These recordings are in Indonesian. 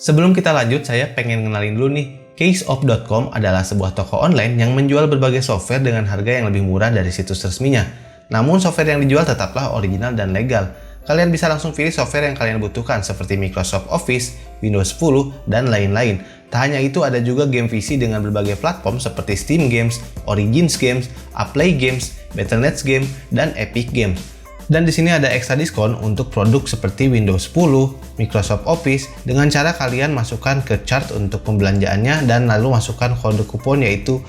Sebelum kita lanjut, saya pengen kenalin dulu nih. Caseoff.com adalah sebuah toko online yang menjual berbagai software dengan harga yang lebih murah dari situs resminya. Namun software yang dijual tetaplah original dan legal. Kalian bisa langsung pilih software yang kalian butuhkan seperti Microsoft Office, Windows 10, dan lain-lain. Tak hanya itu, ada juga game PC dengan berbagai platform seperti Steam Games, Origins Games, Uplay Games, Battle.net Games, dan Epic Games. Dan di sini ada ekstra diskon untuk produk seperti Windows 10, Microsoft Office dengan cara kalian masukkan ke chart untuk pembelanjaannya dan lalu masukkan kode kupon yaitu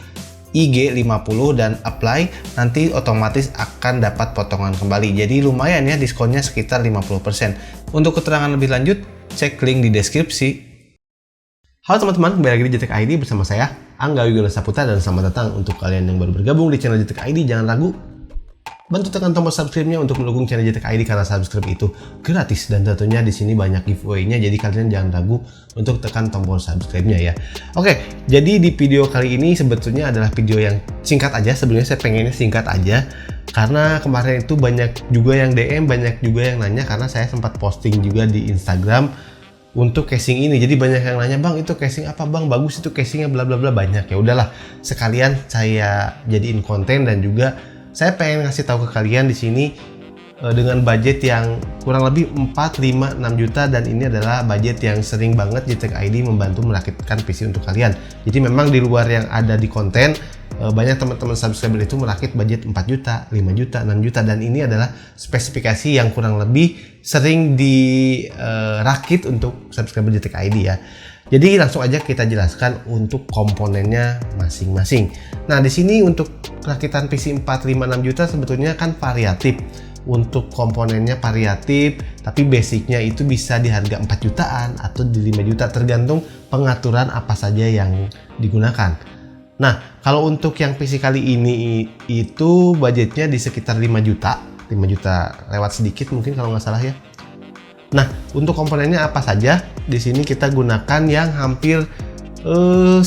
IG50 dan apply, nanti otomatis akan dapat potongan kembali. Jadi lumayan ya, diskonnya sekitar 50%. Untuk keterangan lebih lanjut, cek link di deskripsi. Halo teman-teman, kembali lagi di Jetek ID bersama saya, Angga Wigola Saputra, dan selamat datang untuk kalian yang baru bergabung di channel Jetek ID. Jangan ragu, bantu tekan tombol subscribe-nya untuk mendukung channel Jetek ID karena subscribe itu gratis dan tentunya di sini banyak giveaway-nya, jadi kalian jangan ragu untuk tekan tombol subscribe-nya ya. Oke, jadi di video kali ini sebetulnya adalah video yang singkat aja. Sebenarnya saya pengennya singkat aja karena kemarin itu banyak juga yang DM, banyak juga yang nanya karena saya sempat posting juga di Instagram untuk casing ini. Jadi banyak yang nanya, "Bang, itu casing apa, Bang? Bagus itu casingnya bla bla bla." Banyak. Ya udahlah, sekalian saya jadiin konten dan juga saya pengen ngasih tahu ke kalian di sini dengan budget yang kurang lebih 4, 5, 6 juta, dan ini adalah budget yang sering banget Jetek ID membantu merakitkan PC untuk kalian. Jadi memang di luar yang ada di konten, banyak teman-teman subscriber itu merakit budget 4 juta, 5 juta, 6 juta, dan ini adalah spesifikasi yang kurang lebih sering dirakit untuk subscriber Jetek ID ya. Jadi langsung aja kita jelaskan untuk komponennya masing-masing. Nah, di sini untuk rakitan PC 4, 5, 6 juta sebetulnya kan variatif. Untuk komponennya variatif, tapi basicnya itu bisa di harga 4 jutaan atau di 5 juta tergantung pengaturan apa saja yang digunakan. Nah, kalau untuk yang PC kali ini itu budgetnya di sekitar 5 juta lewat sedikit mungkin kalau nggak salah ya. Nah, untuk komponennya apa saja? Di sini kita gunakan yang hampir 90%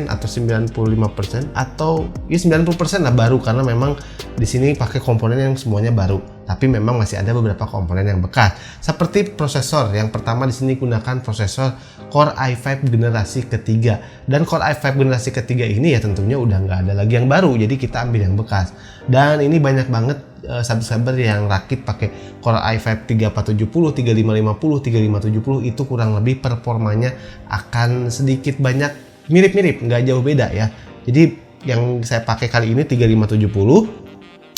atau 95% atau ya 90% lah baru, karena memang di sini pakai komponen yang semuanya baru. Tapi memang masih ada beberapa komponen yang bekas. Seperti prosesor, yang pertama di sini gunakan prosesor Core i5 generasi ketiga. Dan Core i5 generasi ketiga ini ya tentunya udah nggak ada lagi yang baru, jadi kita ambil yang bekas. Dan ini banyak banget subscriber yang rakit pakai Core i5 3470, 3550, 3570, itu kurang lebih performanya akan sedikit banyak mirip-mirip, nggak jauh beda ya. Jadi yang saya pakai kali ini 3570.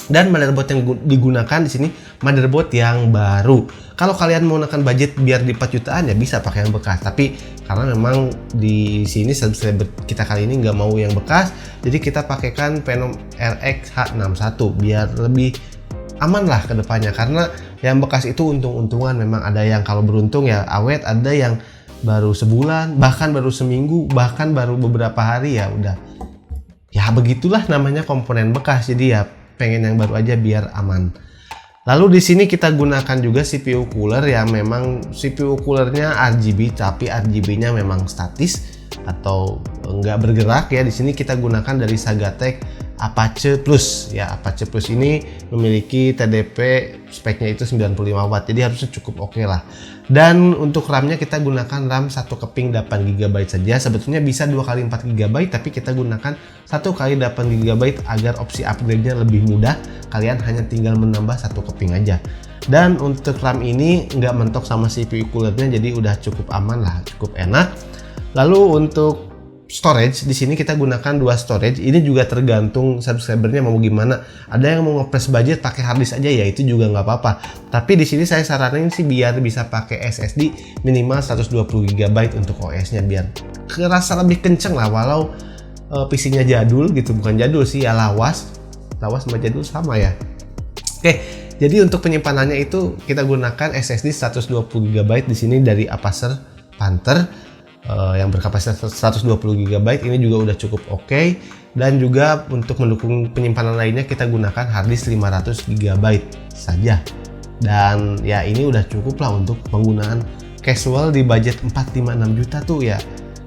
Dan motherboard yang digunakan di sini motherboard yang baru. Kalau kalian mau menekan budget biar di 4 jutaan ya bisa pakai yang bekas. Tapi karena memang di sini subscriber kita kali ini nggak mau yang bekas, jadi kita pakaikan Phenom RX H61 biar lebih aman lah ke depannya. Karena yang bekas itu untung-untungan, memang ada yang kalau beruntung ya awet, ada yang baru sebulan, bahkan baru seminggu, bahkan baru beberapa hari ya udah. Ya begitulah namanya komponen bekas. Jadi ya pengen yang baru aja biar aman. Lalu di sini kita gunakan juga CPU cooler yang memang CPU coolernya RGB, tapi RGB-nya memang statis atau enggak bergerak ya. Di sini kita gunakan dari Sagatec Apache Plus ya. Apache Plus ini memiliki TDP speknya itu 95 watt, jadi harusnya cukup oke lah. Dan untuk RAM-nya kita gunakan RAM 1 keping 8 GB saja. Sebetulnya bisa 2 kali 4 GB, tapi kita gunakan 1 kali 8 GB agar opsi upgrade-nya lebih mudah. Kalian hanya tinggal menambah 1 keping aja. Dan untuk RAM ini nggak mentok sama CPU coolernya, jadi udah cukup aman lah, cukup enak. Lalu untuk storage di sini kita gunakan 2 storage. Ini juga tergantung subscribernya mau gimana. Ada yang mau ngepres budget pakai harddisk aja ya, itu juga nggak apa-apa. Tapi di sini saya saranin sih biar bisa pakai SSD minimal 120 GB untuk OS-nya biar kerasa lebih kenceng lah. Walau PC-nya jadul gitu, bukan jadul sih ya, lawas sama jadul sama ya. Oke, jadi untuk penyimpanannya itu kita gunakan SSD 120 GB di sini dari Acer Panther. Yang berkapasitas 120 GB ini juga udah cukup oke. Dan juga untuk mendukung penyimpanan lainnya kita gunakan harddisk 500 GB saja. Dan ya ini udah cukup lah untuk penggunaan casual di budget 4, 5, 6 juta tuh ya.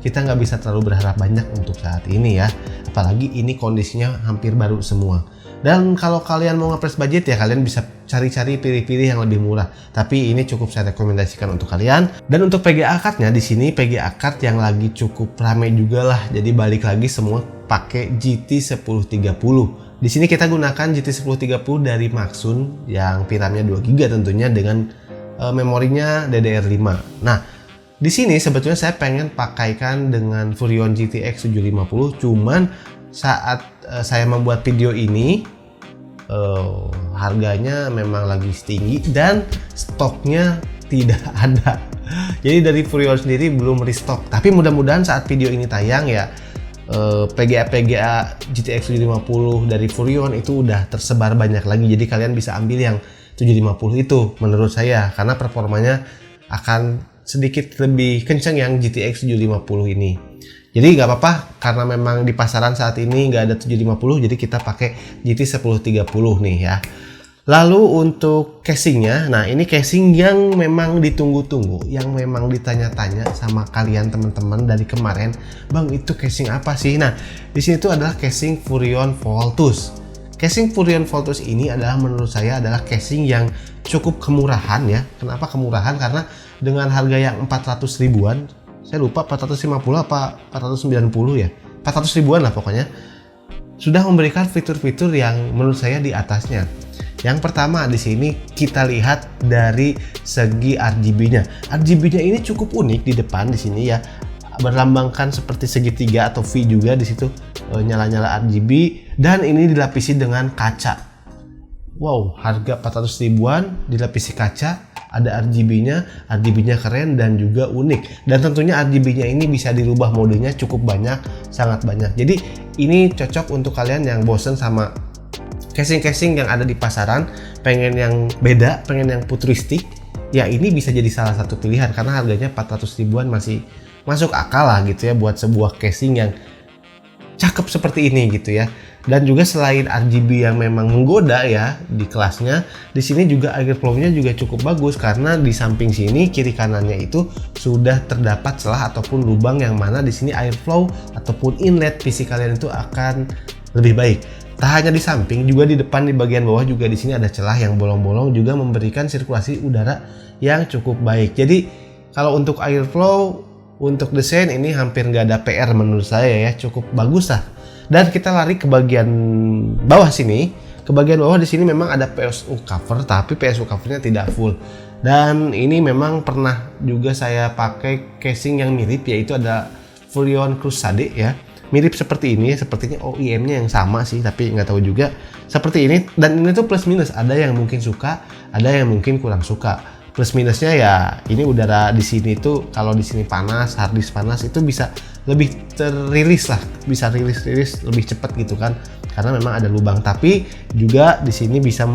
Kita nggak bisa terlalu berharap banyak untuk saat ini ya. Apalagi ini kondisinya hampir baru semua. Dan kalau kalian mau ngepres budget ya kalian bisa cari-cari pilih-pilih yang lebih murah. Tapi ini cukup saya rekomendasikan untuk kalian. Dan untuk PGA cardnya di sini PGA card yang lagi cukup rame juga lah. Jadi balik lagi semua pakai GT 1030. Di sini kita gunakan GT 1030 dari Maxsun yang VRAM-nya 2GB tentunya dengan memorinya DDR5. Nah, di sini sebetulnya saya pengen pakaikan dengan Furrion GTX 750, cuman saat saya membuat video ini harganya memang lagi tinggi dan stoknya tidak ada. Jadi dari Furrion sendiri belum restock. Tapi mudah-mudahan saat video ini tayang ya PGA GTX 750 dari Furrion itu udah tersebar banyak lagi. Jadi kalian bisa ambil yang 750 itu menurut saya karena performanya akan sedikit lebih kencang yang GTX 750 ini. Jadi nggak apa-apa karena memang di pasaran saat ini nggak ada 750, jadi kita pakai GT 1030 nih ya. Lalu untuk casingnya, nah ini casing yang memang ditunggu-tunggu, yang memang ditanya-tanya sama kalian teman-teman dari kemarin, bang itu casing apa sih? Nah di sini tuh adalah casing Furrion Voltus. Casing Furrion Voltus ini adalah menurut saya adalah casing yang cukup kemurahan ya. Kenapa kemurahan? Karena dengan harga yang 400 ribuan, saya lupa 450 apa 490 ya, 400 ribuan lah pokoknya, sudah memberikan fitur-fitur yang menurut saya di atasnya. Yang pertama di sini kita lihat dari segi RGB-nya. RGB-nya ini cukup unik di depan di sini ya, berlambangkan seperti segitiga atau V juga di situ, nyala-nyala RGB, dan ini dilapisi dengan kaca. Wow, harga 400 ribuan dilapisi kaca. Ada RGB-nya keren dan juga unik. Dan tentunya RGB-nya ini bisa dirubah modenya cukup banyak, sangat banyak. Jadi ini cocok untuk kalian yang bosen sama casing-casing yang ada di pasaran, pengen yang beda, pengen yang futuristik, ya ini bisa jadi salah satu pilihan karena harganya 400 ribuan masih masuk akal lah gitu ya buat sebuah casing yang cakep seperti ini gitu ya. Dan juga selain RGB yang memang menggoda ya di kelasnya, di sini juga airflow-nya juga cukup bagus karena di samping sini kiri kanannya itu sudah terdapat celah ataupun lubang yang mana di sini airflow ataupun inlet PC kalian itu akan lebih baik. Tak hanya di samping, juga di depan di bagian bawah juga di sini ada celah yang bolong-bolong juga memberikan sirkulasi udara yang cukup baik. Jadi kalau untuk airflow, untuk desain ini hampir nggak ada PR menurut saya ya, cukup bagus lah. Dan kita lari ke bagian bawah sini. Ke bagian bawah di sini memang ada PSU cover, tapi PSU covernya tidak full. Dan ini memang pernah juga saya pakai casing yang mirip, yaitu ada Furrion Crusade ya. Mirip seperti ini, sepertinya OEM-nya yang sama sih, tapi nggak tahu juga. Seperti ini, dan ini tuh plus minus. Ada yang mungkin suka, ada yang mungkin kurang suka. Plus minusnya ya ini udara di sini tuh kalau di sini panas, harddisk panas itu bisa lebih teriris lah, bisa rilis lebih cepat gitu kan, karena memang ada lubang. Tapi juga di sini bisa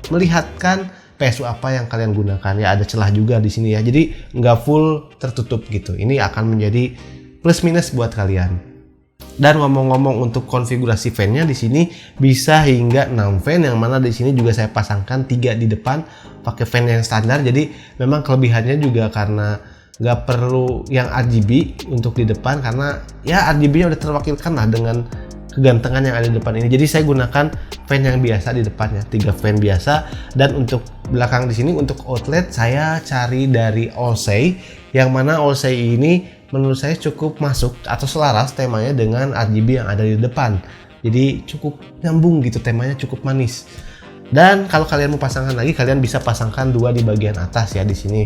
melihatkan PSU apa yang kalian gunakan ya, ada celah juga di sini ya, jadi nggak full tertutup gitu. Ini akan menjadi plus minus buat kalian. Dan ngomong-ngomong untuk konfigurasi fan-nya di sini bisa hingga 6 fan, yang mana di sini juga saya pasangkan 3 di depan pakai fan yang standar. Jadi memang kelebihannya juga karena nggak perlu yang RGB untuk di depan karena ya RGB-nya udah terwakilkan lah dengan kegantengan yang ada di depan ini. Jadi saya gunakan fan yang biasa di depannya, 3 fan biasa. Dan untuk belakang di sini untuk outlet saya cari dari Olsey, yang mana Olsey ini menurut saya cukup masuk atau selaras temanya dengan RGB yang ada di depan. Jadi cukup nyambung gitu, temanya cukup manis. Dan kalau kalian mau pasangkan lagi, kalian bisa pasangkan 2 di bagian atas ya di sini.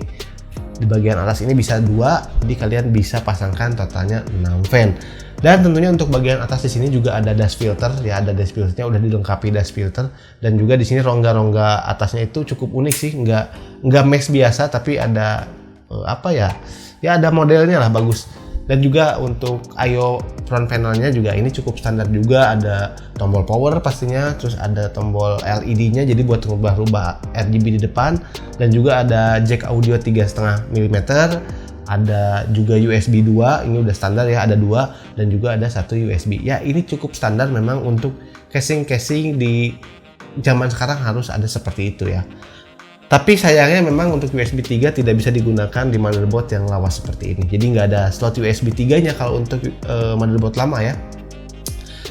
Di bagian atas ini bisa 2, jadi kalian bisa pasangkan totalnya 6 fan. Dan tentunya untuk bagian atas di sini juga ada dust filter ya, ada dust filternya, udah dilengkapi dust filter. Dan juga di sini rongga-rongga atasnya itu cukup unik sih, nggak mesh biasa, tapi ada apa ya? Ya ada modelnya lah, bagus. Dan juga untuk I/O front panelnya juga ini cukup standar juga, ada tombol power pastinya, terus ada tombol LED-nya jadi buat rubah-rubah RGB di depan, dan juga ada jack audio 3,5 mm, ada juga USB 2, ini udah standar ya, ada 2, dan juga ada 1 USB. Ya ini cukup standar memang untuk casing-casing di zaman sekarang harus ada seperti itu ya. Tapi sayangnya memang untuk USB 3 tidak bisa digunakan di motherboard yang lawas seperti ini. Jadi nggak ada slot USB 3-nya kalau untuk motherboard lama ya.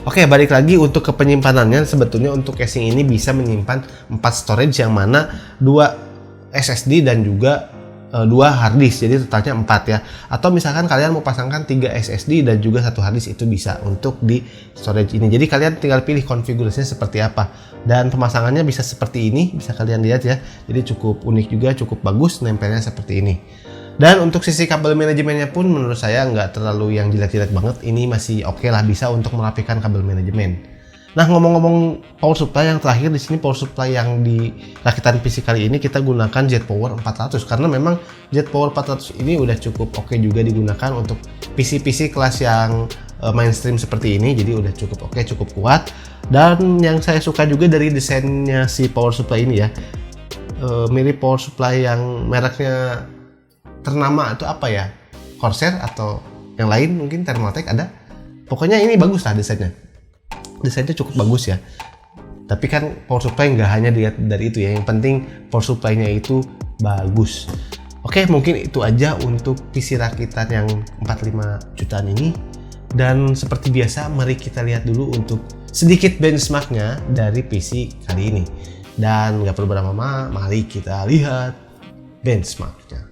Oke, balik lagi untuk ke penyimpanannya. Sebetulnya untuk casing ini bisa menyimpan 4 storage, yang mana 2 SSD dan juga 2 hard disk, jadi totalnya 4 ya. Atau misalkan kalian mau pasangkan 3 SSD dan juga 1 hard disk, itu bisa untuk di storage ini. Jadi kalian tinggal pilih konfigurasinya seperti apa. Dan pemasangannya bisa seperti ini, bisa kalian lihat ya. Jadi cukup unik juga, cukup bagus, nempelnya seperti ini. Dan untuk sisi kabel manajemennya pun menurut saya nggak terlalu yang jelek-jelek banget. Ini masih oke lah, bisa untuk merapikan kabel manajemen. Nah, ngomong-ngomong power supply, yang terakhir di sini power supply yang di rakitan PC kali ini kita gunakan JetPower 400, karena memang JetPower 400 ini udah cukup oke juga digunakan untuk PC-PC kelas yang mainstream seperti ini. Jadi udah cukup oke, cukup kuat. Dan yang saya suka juga dari desainnya si power supply ini ya, mirip power supply yang mereknya ternama itu apa ya, Corsair atau yang lain, mungkin Thermaltake ada. Pokoknya ini bagus lah desainnya cukup bagus ya. Tapi kan power supply nggak hanya dilihat dari itu ya, yang penting power supply-nya itu bagus. Oke, mungkin itu aja untuk PC rakitan yang 45 jutaan ini. Dan seperti biasa, mari kita lihat dulu untuk sedikit benchmarknya dari PC kali ini. Dan nggak perlu berlama-lama, mari kita lihat benchmarknya.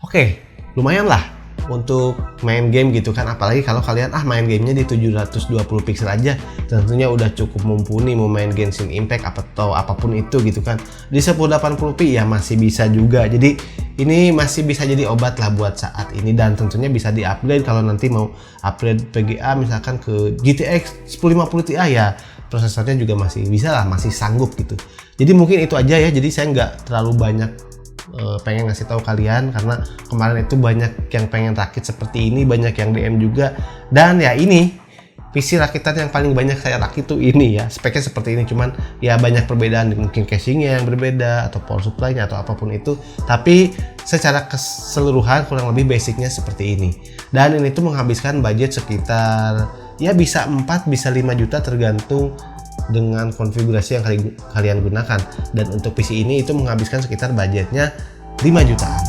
Oke, lumayan lah untuk main game gitu kan, apalagi kalau kalian main gamenya di 720 pixel aja, tentunya udah cukup mumpuni mau main Genshin Impact atau apapun itu gitu kan. Di 1080p ya masih bisa juga, jadi ini masih bisa jadi obat lah buat saat ini, dan tentunya bisa di-upgrade kalau nanti mau upgrade PGA misalkan ke GTX 1050 Ti ya, prosesornya juga masih bisa lah, masih sanggup gitu. Jadi mungkin itu aja ya, jadi saya nggak terlalu banyak pengen ngasih tahu kalian, karena kemarin itu banyak yang pengen rakit seperti ini, banyak yang DM juga, dan ya ini PC rakitan yang paling banyak saya rakit tuh ini ya, speknya seperti ini, cuman ya banyak perbedaan, mungkin casingnya yang berbeda atau power supply-nya atau apapun itu, tapi secara keseluruhan kurang lebih basicnya seperti ini. Dan ini tuh menghabiskan budget sekitar ya bisa 4 bisa 5 juta tergantung dengan konfigurasi yang kalian gunakan, dan untuk PC ini itu menghabiskan sekitar budgetnya 5 jutaan.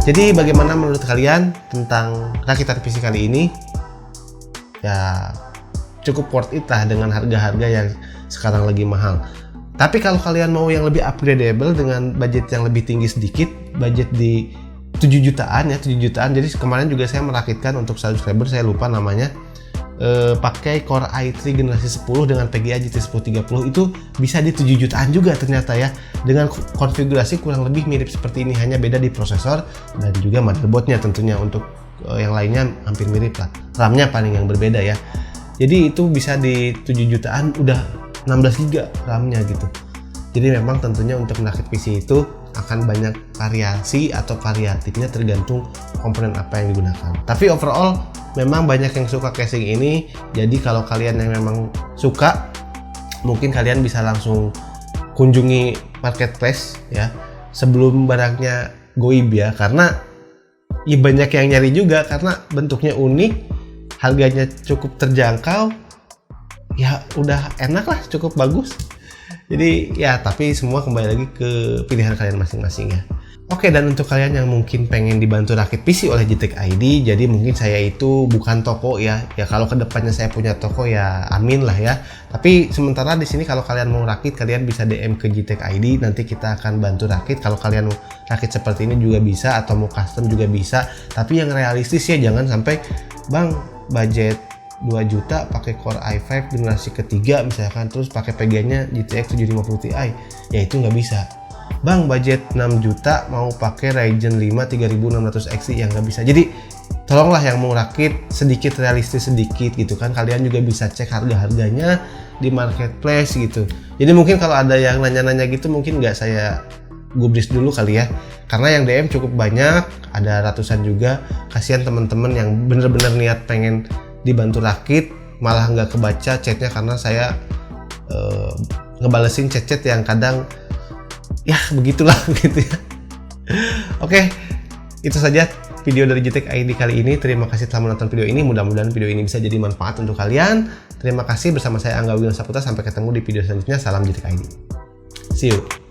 Jadi bagaimana menurut kalian tentang rakitan PC kali ini? Ya cukup worth it lah dengan harga-harga yang sekarang lagi mahal. Tapi kalau kalian mau yang lebih upgradable dengan budget yang lebih tinggi sedikit, budget di 7 jutaan ya, 7 jutaan. Jadi kemarin juga saya merakitkan untuk subscriber, saya lupa namanya, pakai Core i3 generasi 10 dengan PGA GT 1030, itu bisa di 7 jutaan juga ternyata ya, dengan konfigurasi kurang lebih mirip seperti ini, hanya beda di prosesor dan juga motherboardnya tentunya. Untuk yang lainnya hampir mirip lah, RAM-nya paling yang berbeda ya. Jadi itu bisa di 7 jutaan, udah 16 GB RAM-nya gitu. Jadi memang tentunya untuk merakit PC itu akan banyak variasi atau variatifnya tergantung komponen apa yang digunakan. Tapi overall memang banyak yang suka casing ini, jadi kalau kalian yang memang suka, mungkin kalian bisa langsung kunjungi marketplace ya sebelum barangnya goib ya, karena ya banyak yang nyari juga karena bentuknya unik, harganya cukup terjangkau, ya udah enak lah, cukup bagus. Jadi ya, tapi semua kembali lagi ke pilihan kalian masing-masing ya. Oke, dan untuk kalian yang mungkin pengen dibantu rakit PC oleh JTech ID, jadi mungkin saya itu bukan toko ya. Ya kalau kedepannya saya punya toko ya amin lah ya. Tapi sementara di sini kalau kalian mau rakit, kalian bisa DM ke JTech ID, nanti kita akan bantu rakit. Kalau kalian mau rakit seperti ini juga bisa, atau mau custom juga bisa. Tapi yang realistis ya, jangan sampai bang budget 2 juta pakai Core i5 generasi ketiga misalkan, terus pakai PGA-nya GTX 750 Ti, ya itu nggak bisa. Bang budget 6 juta mau pakai Ryzen 5 3600 XT, yang nggak bisa. Jadi tolonglah yang mau rakit sedikit realistis sedikit gitu kan, kalian juga bisa cek harga-harganya di marketplace gitu. Jadi mungkin kalau ada yang nanya-nanya gitu, mungkin nggak saya gubris dulu kali ya, karena yang DM cukup banyak, ada ratusan juga. Kasihan teman-teman yang bener-bener niat pengen dibantu rakit, malah nggak kebaca chatnya karena saya ngebalesin chat-chat yang kadang ya begitulah gitu ya. Oke, itu saja video dari JTech ID kali ini. Terima kasih telah menonton video ini, mudah-mudahan video ini bisa jadi manfaat untuk kalian. Terima kasih, bersama saya Angga Wilam Saputra, sampai ketemu di video selanjutnya. Salam JTech ID, see you.